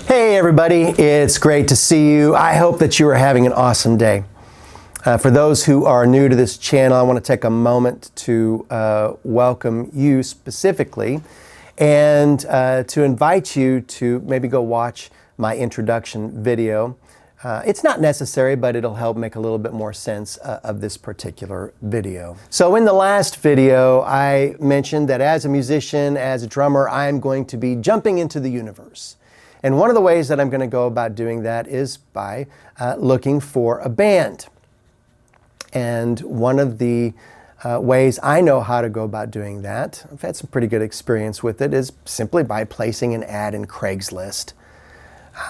Hey everybody, it's great to see you. I hope that you are having an awesome day. For those who are new to this channel, I want to take a moment to welcome you specifically and to invite you to maybe go watch my introduction video. It's not necessary, but it'll help make a little bit more sense of this particular video. So in the last video, I mentioned that as a musician, as a drummer, I'm going to be jumping into the universe. And one of the ways that I'm going to go about doing that is by looking for a band. And one of the ways I know how to go about doing that, I've had some pretty good experience with it, is simply by placing an ad in Craigslist.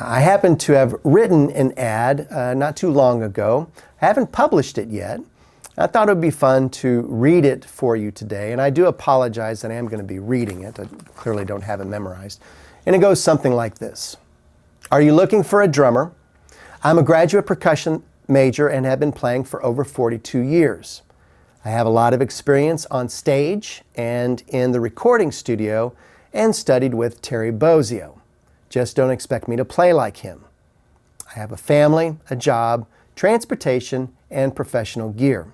I happen to have written an ad not too long ago. I haven't published it yet. I thought it would be fun to read it for you today, and I do apologize that I am going to be reading it. I clearly don't have it memorized. And it goes something like this. Are you looking for a drummer? I'm a graduate percussion major and have been playing for over 42 years. I have a lot of experience on stage and in the recording studio and studied with Terry Bozzio. Just don't expect me to play like him. I have a family, a job, transportation, and professional gear.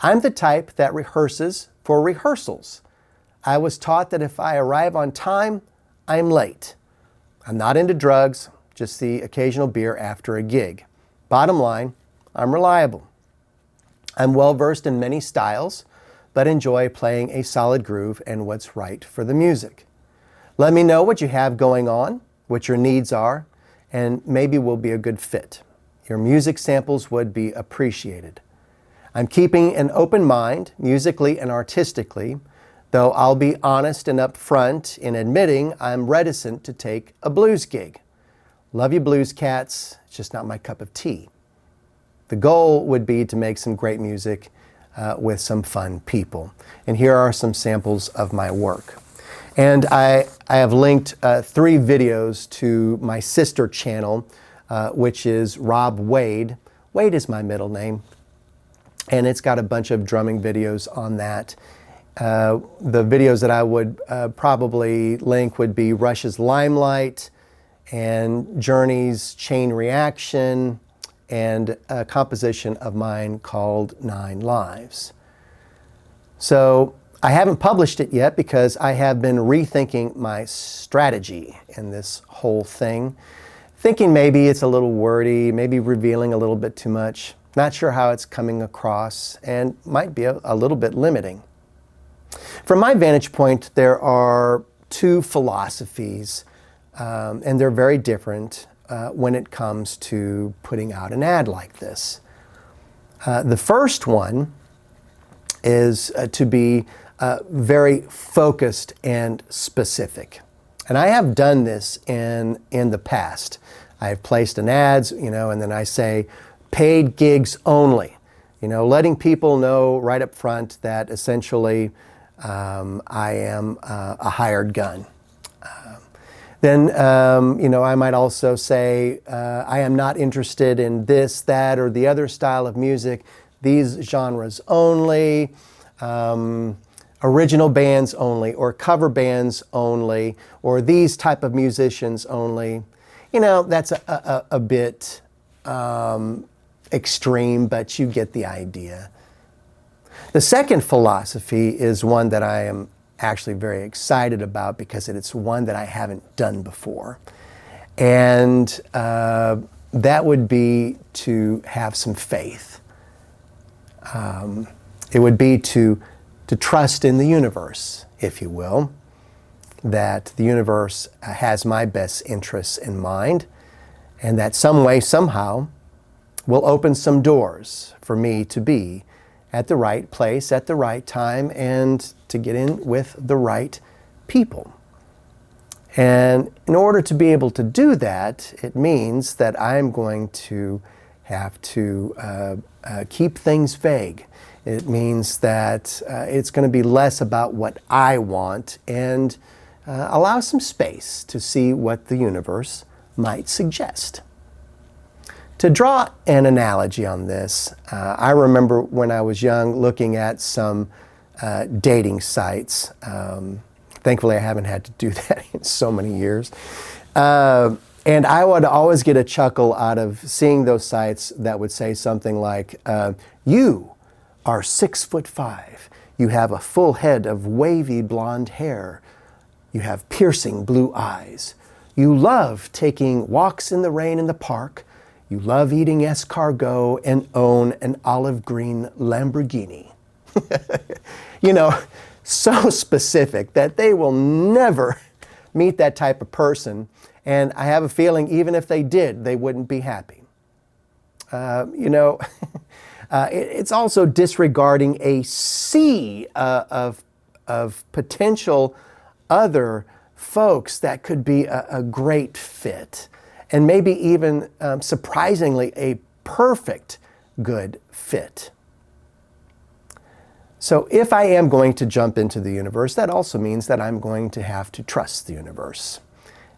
I'm the type that rehearses for rehearsals. I was taught that if I arrive on time, I'm late. I'm not into drugs, just the occasional beer after a gig. Bottom line, I'm reliable. I'm well versed in many styles, but enjoy playing a solid groove and what's right for the music. Let me know what you have going on, what your needs are, and maybe we'll be a good fit. Your music samples would be appreciated. I'm keeping an open mind, musically and artistically, though I'll be honest and upfront in admitting I'm reticent to take a blues gig. Love you blues cats, it's just not my cup of tea. The goal would be to make some great music with some fun people. And here are some samples of my work. And I have linked 3 videos to my sister channel, which is Rob Wade. Wade is my middle name. And it's got a bunch of drumming videos on that. The videos that I would probably link would be Rush's Limelight and Journey's Chain Reaction and a composition of mine called 9 Lives. So I haven't published it yet because I have been rethinking my strategy in this whole thing. Thinking maybe it's a little wordy, maybe revealing a little bit too much. Not sure how it's coming across and might be a little bit limiting. From my vantage point, there are 2 philosophies, and they're very different when it comes to putting out an ad like this. The first one is to be very focused and specific. And I have done this in the past. I've placed an ads, and then I say, paid gigs only. Letting people know right up front that essentially I am a hired gun. Then, I might also say, I am not interested in this, that, or the other style of music, these genres only, original bands only, or cover bands only, or these type of musicians only. That's a bit extreme, but you get the idea. The second philosophy is one that I am actually very excited about because it's one that I haven't done before. And that would be to have some faith. It would be to trust in the universe, if you will, that the universe has my best interests in mind, and that some way, somehow, will open some doors for me to be at the right place, at the right time, and to get in with the right people. And in order to be able to do that, it means that I'm going to have to keep things vague. It means that it's going to be less about what I want and allow some space to see what the universe might suggest. To draw an analogy on this, I remember when I was young looking at some dating sites. Thankfully, I haven't had to do that in so many years. And I would always get a chuckle out of seeing those sites that would say something like, you are 6'5". You have a full head of wavy blonde hair. You have piercing blue eyes. You love taking walks in the rain in the park. You love eating escargot and own an olive green Lamborghini. You know, so specific that they will never meet that type of person. And I have a feeling even if they did, they wouldn't be happy. It's also disregarding a sea of potential other folks that could be a great fit. And maybe even surprisingly a perfect good fit. So if I am going to jump into the universe, that also means that I'm going to have to trust the universe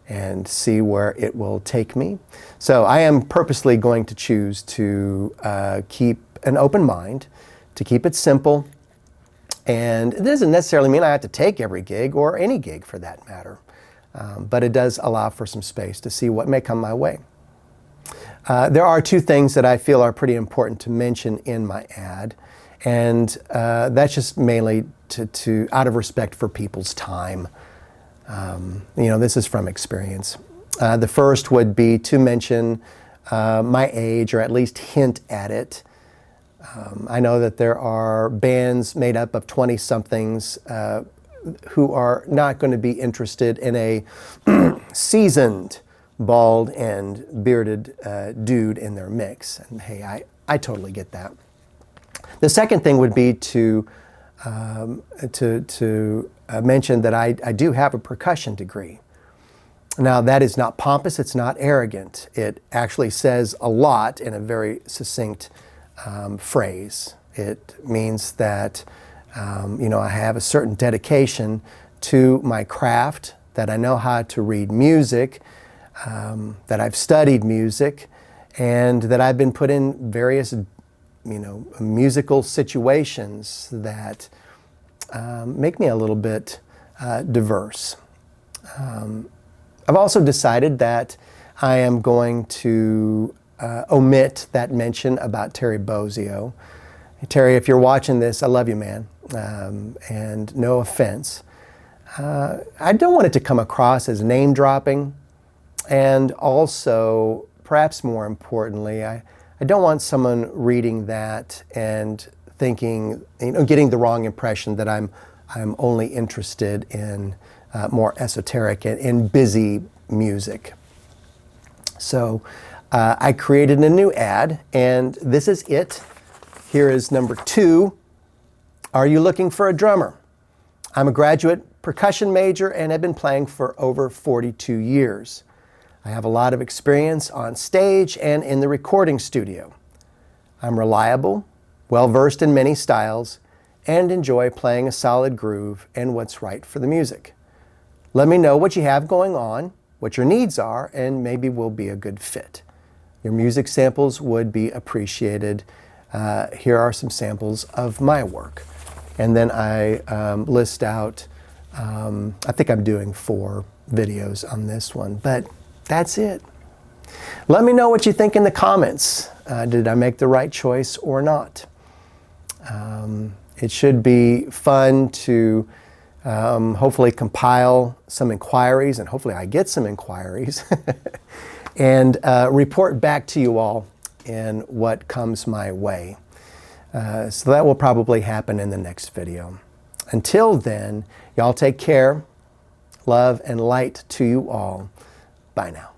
and see where it will take me. So I am purposely going to choose to keep an open mind, to keep it simple. And it doesn't necessarily mean I have to take every gig or any gig for that matter. But it does allow for some space to see what may come my way. There are two things that I feel are pretty important to mention in my ad. And that's just mainly to out of respect for people's time. This is from experience. The first would be to mention my age, or at least hint at it. I know that there are bands made up of 20-somethings who are not going to be interested in a seasoned, bald, and bearded dude in their mix. And hey, I totally get that. The second thing would be to mention that I do have a percussion degree. Now, that is not pompous, it's not arrogant. It actually says a lot in a very succinct phrase. It means that I have a certain dedication to my craft, that I know how to read music, that I've studied music, and that I've been put in various musical situations that make me a little bit diverse. I've also decided that I am going to omit that mention about Terry Bozzio. Terry, if you're watching this, I love you, man, and no offense. I don't want it to come across as name dropping, and also, perhaps more importantly, I don't want someone reading that and thinking, getting the wrong impression that I'm only interested in more esoteric and busy music. So I created a new ad, and this is it. Here is number 2. Are you looking for a drummer? I'm a graduate percussion major and have been playing for over 42 years. I have a lot of experience on stage and in the recording studio. I'm reliable, well-versed in many styles, and enjoy playing a solid groove and what's right for the music. Let me know what you have going on, what your needs are, and maybe we'll be a good fit. Your music samples would be appreciated. Here are some samples of my work. And then I list out, I think I'm doing 4 videos on this one, but that's it. Let me know what you think in the comments. Did I make the right choice or not? It should be fun to hopefully compile some inquiries, and hopefully I get some inquiries, and report back to you all in what comes my way. So that will probably happen in the next video. Until then, y'all take care. Love and light to you all. Bye now.